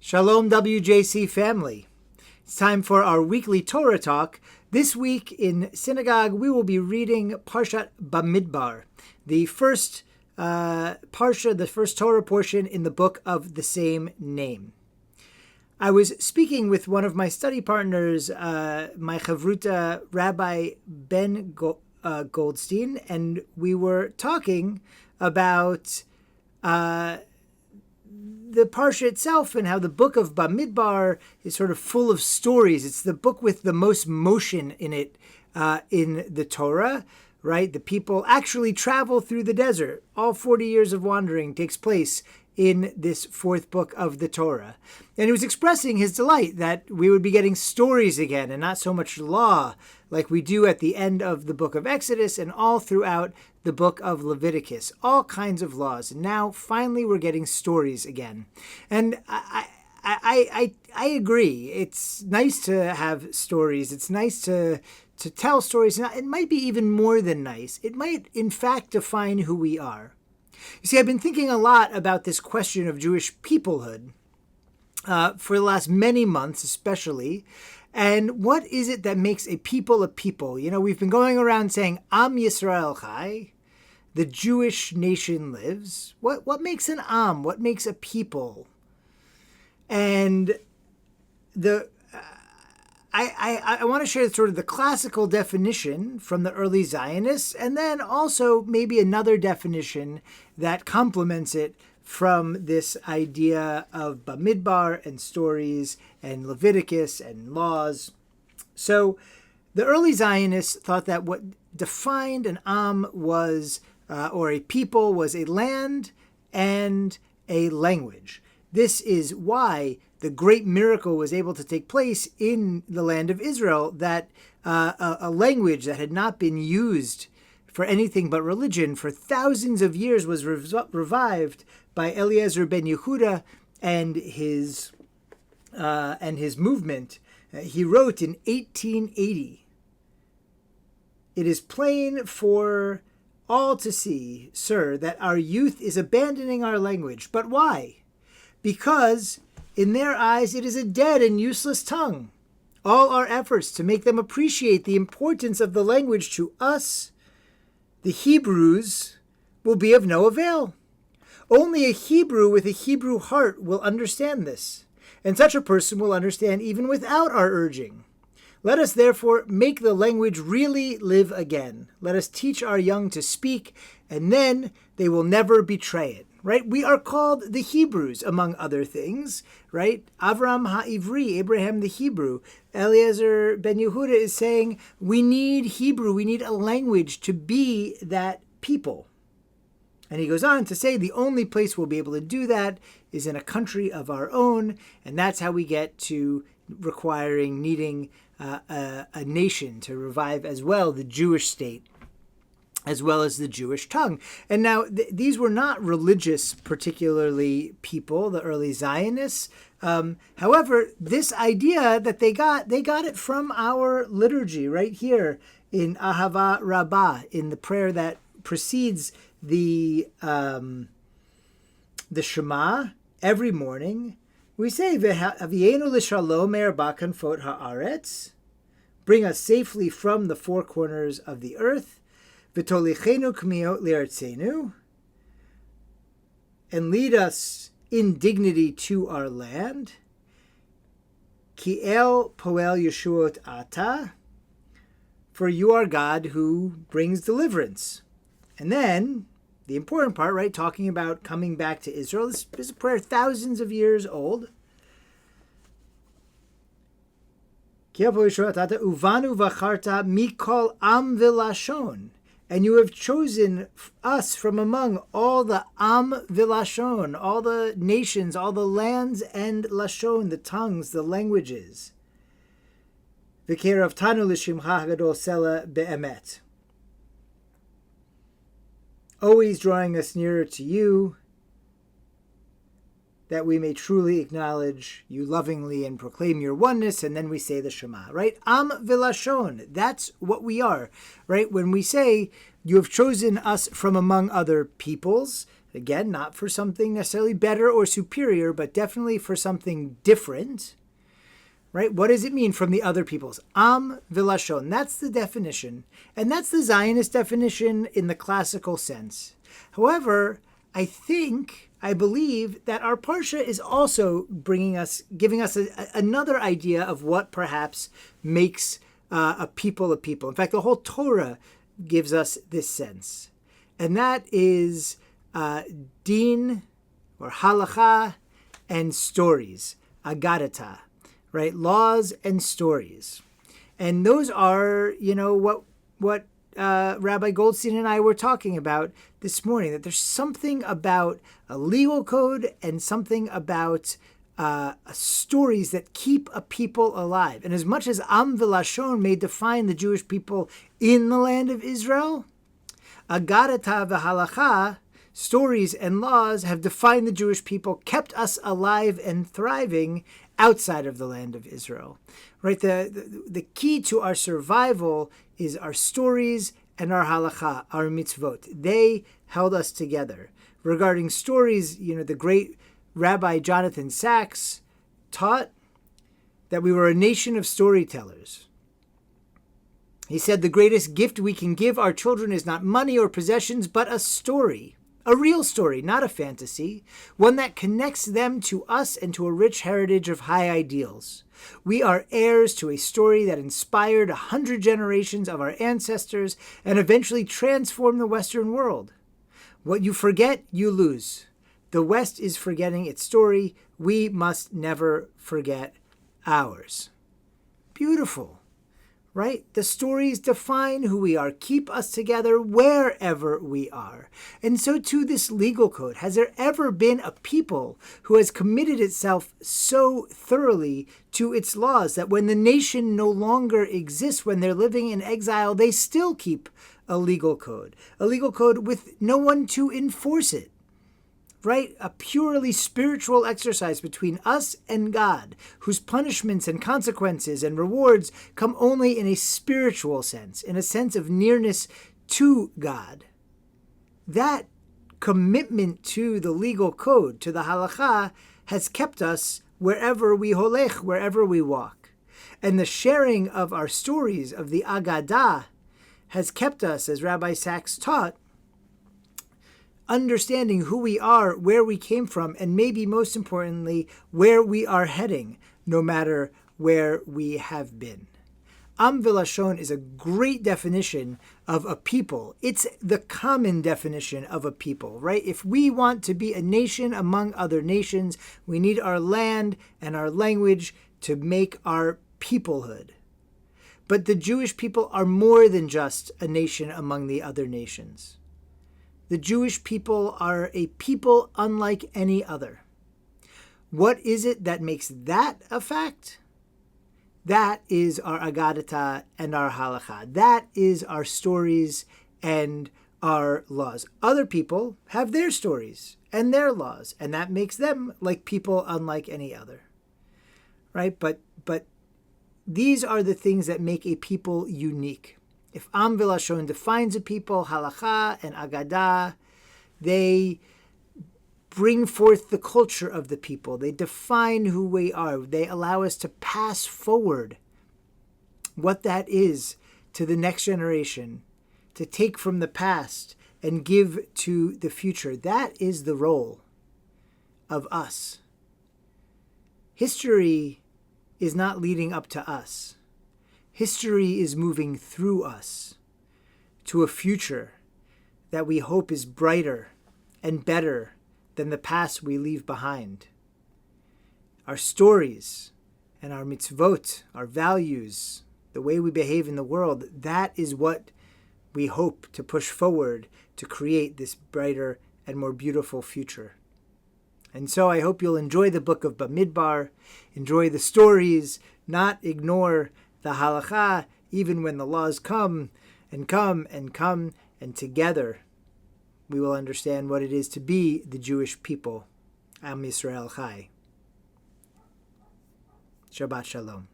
Shalom WJC family. It's time for our weekly Torah Talk. This week in synagogue we will be reading Parshat Bemidbar, the first Parsha, the first Torah portion in the book of the same name. I was speaking with one of my study partners, my chavruta Rabbi Ben Goldstein, and we were talking about the Parsha itself and how the book of Bemidbar is sort of full of stories. It's the book with the most motion in it in the Torah, right? The people actually travel through the desert. All 40 years of wandering takes place in this fourth book of the Torah. And he was expressing his delight that we would be getting stories again and not so much law like we do at the end of the book of Exodus and all throughout the book of Leviticus. All kinds of laws. And now finally we're getting stories again. And I agree. It's nice to have stories. It's nice to tell stories. It might be even more than nice. It might in fact define who we are. You see, I've been thinking a lot about this question of Jewish peoplehood for the last many months, especially. And what is it that makes a people a people? You know, we've been going around saying, Am Yisrael Chai, the Jewish nation lives. What makes an Am? What makes a people? And I want to share sort of the classical definition from the early Zionists, and then also maybe another definition that complements it from this idea of Bemidbar and stories and Leviticus and laws. So the early Zionists thought that what defined an Am was, or a people, was a land and a language. This is why the great miracle was able to take place in the land of Israel, that a language that had not been used for anything but religion for thousands of years was revived by Eliezer ben Yehuda and his movement. He wrote in 1880, "It is plain for all to see, sir, that our youth is abandoning our language. But why? Because in their eyes it is a dead and useless tongue. All our efforts to make them appreciate the importance of the language to us, the Hebrews, will be of no avail. Only a Hebrew with a Hebrew heart will understand this, and such a person will understand even without our urging. Let us therefore make the language really live again. Let us teach our young to speak, and then they will never betray it." Right? We are called the Hebrews, among other things, right? Avram HaIvri, Abraham the Hebrew. Eliezer ben Yehuda is saying we need Hebrew, we need a language to be that people. And he goes on to say the only place we'll be able to do that is in a country of our own, and that's how we get to needing a nation to revive as well the Jewish state, as well as the Jewish tongue. And now these were not religious, particularly people, the early Zionists. However, this idea that they got it from our liturgy right here in Ahava Rabbah, in the prayer that precedes the Shema every morning. We say, "V'avienu l'shalom me'arba kanfot haaretz," bring us safely from the four corners of the earth. V'tolichenu k'miot li'artzenu, and lead us in dignity to our land. Ki el poel yeshuot ata, for you are God who brings deliverance. And then, the important part, right, talking about coming back to Israel. This is a prayer thousands of years old. Ki el poel yeshuot ata, uvanu v'acharta mikol am v'lashon. And you have chosen us from among all the Am V'Lashon, all the nations, all the lands and Lashon, the tongues, the languages. V'keraftanu l'shimcha hagadol sela be'emet. Always drawing us nearer to you, that we may truly acknowledge you lovingly and proclaim your oneness, and then we say the Shema, right? Am V'Lashon, that's what we are, right? When we say, you have chosen us from among other peoples, Again, not for something necessarily better or superior, but definitely for something different. Right? What does it mean from the other peoples? Am v'lashon. That's the definition. And that's the Zionist definition in the classical sense. However, I believe that our Parsha is also giving us another idea of what perhaps makes a people a people. In fact, the whole Torah gives us this sense. And that is din, or halacha, and stories, agadata. Right, laws and stories, and those are, what Rabbi Goldstein and I were talking about this morning. That there's something about a legal code and something about stories that keep a people alive. And as much as Am v'Lashon may define the Jewish people in the land of Israel, Agadata v'Halacha, stories and laws, have defined the Jewish people, kept us alive and thriving outside of the land of Israel, right? The key to our survival is our stories and our halacha, our mitzvot. They held us together. Regarding stories, the great Rabbi Jonathan Sacks taught that we were a nation of storytellers. He said the greatest gift we can give our children is not money or possessions, but a story. A real story, not a fantasy, one that connects them to us and to a rich heritage of high ideals. We are heirs to a story that inspired 100 generations of our ancestors and eventually transformed the Western world. What you forget, you lose. The West is forgetting its story. We must never forget ours. Beautiful. Right? The stories define who we are, keep us together wherever we are. And so too this legal code. Has there ever been a people who has committed itself so thoroughly to its laws that when the nation no longer exists, when they're living in exile, they still keep a legal code with no one to enforce it? Right? A purely spiritual exercise between us and God, whose punishments and consequences and rewards come only in a spiritual sense, in a sense of nearness to God. That commitment to the legal code, to the halacha, has kept us wherever we holech, wherever we walk. And the sharing of our stories, of the Agadah, has kept us, as Rabbi Sacks taught, understanding who we are, where we came from, and maybe most importantly, where we are heading, no matter where we have been. Am v'Lashon is a great definition of a people. It's the common definition of a people, right? If we want to be a nation among other nations, we need our land and our language to make our peoplehood. But the Jewish people are more than just a nation among the other nations. The Jewish people are a people unlike any other. What is it that makes that a fact? That is our agadata and our halacha. That is our stories and our laws. Other people have their stories and their laws, and that makes them like people unlike any other. Right? But these are the things that make a people unique. If Am v'Lashon defines a people, halacha and agadah, they bring forth the culture of the people. They define who we are. They allow us to pass forward what that is to the next generation, to take from the past and give to the future. That is the role of us. History is not leading up to us. History is moving through us to a future that we hope is brighter and better than the past we leave behind. Our stories and our mitzvot, our values, the way we behave in the world, that is what we hope to push forward to create this brighter and more beautiful future. And so I hope you'll enjoy the book of Bemidbar, enjoy the stories, not ignore the halacha, even when the laws come, and together we will understand what it is to be the Jewish people. Am Yisrael Chai. Shabbat Shalom.